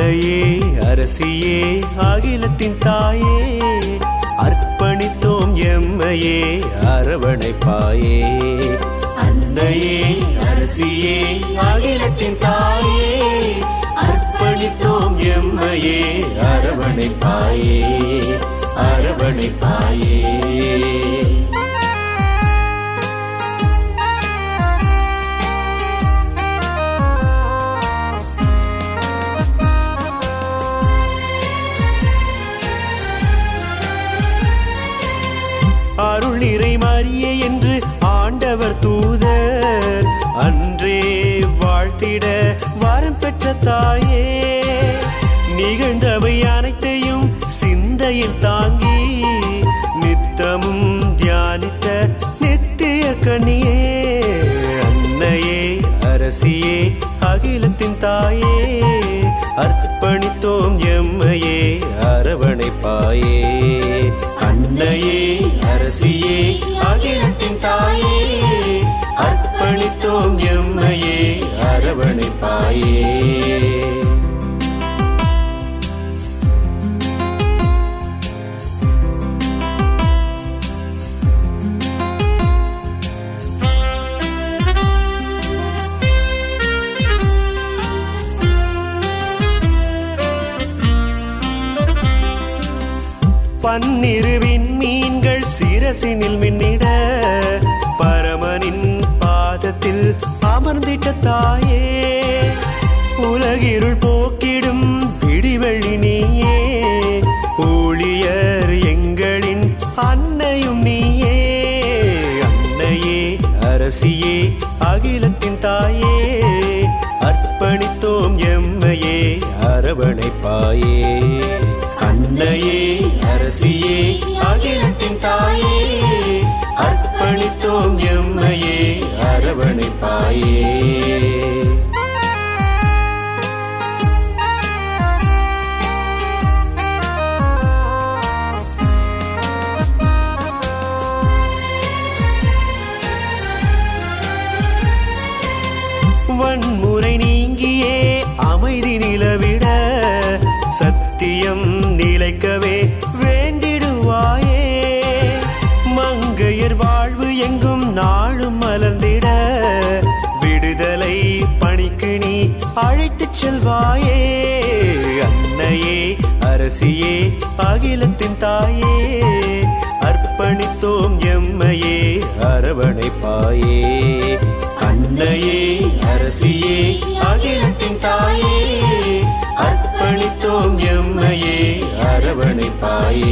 அன்னையே அரசியே அகிலத்தின் தாயே, அர்ப்பணித்தோம் எம்மையே அரவணைப்பாயே. அன்னையே அரசியே அகிலத்தின் தாயே, அர்ப்பணித்தோம் எம்மையே அரவணைப்பாயே அரவணைப்பாயே. அருள் நிறை மரியே என்று ஆண்டவர் தூதர் அன்றே வாழ்த்திட வரம் பெற்ற தாயே, நிகழ்ந்தவை அனைத்தையும் சிந்தையில் தாங்கி நித்தமும் தியானித்த நித்திய கனியே. அன்னையே அரசியே அகிலத்தின் தாயே, அர்ப்பணித்தோம் எம்மையே அரவணைப்பாயே. அன்னையே அரசியே அகிலத்தின் தாயே, அர்ப்பணித்தோம் எம்மையே அரவணைப்பாயே. பன்னிருவின் மீன்கள் சிரசினில் மின்னிட பரமனின் பாதத்தில் அமர்ந்திட்ட தாயே, உலகிருள் போக்கிடும் விடிவெள்ளி நீயே, ஊழியர் எங்களின் அன்னையும் நீயே. அன்னையே அரசியே அகிலத்தின் தாயே, அர்ப்பணித்தோம் எம்மையே அரவணைப்பாயே. அன்னையே அரசியே அகிலத்தின் தாயே, அர்ப்பணித்தோம் எம்மையே அரவணைப்பாயே. வன்முறை நீங்கியே அமைதி நிலவிட சத்தியம் நிலைக்கவே வேண்டிடுவாயே, மங்கையர் வாழ்வு எங்கும் நாளும் மலர்ந்திட விடுதலை பணிக்கு நீ அழைத்துச் செல்வாயே. அன்னையே அரசியே அகிலத்தின் தாயே, அர்ப்பணித்தோம் எம்மையே அரவணைப்பாயே. அன்னையே அரசியே அகிலத்தின் தாயே, அர்ப்பணித்தோம் எம்மையே அரவணைப்பாயே.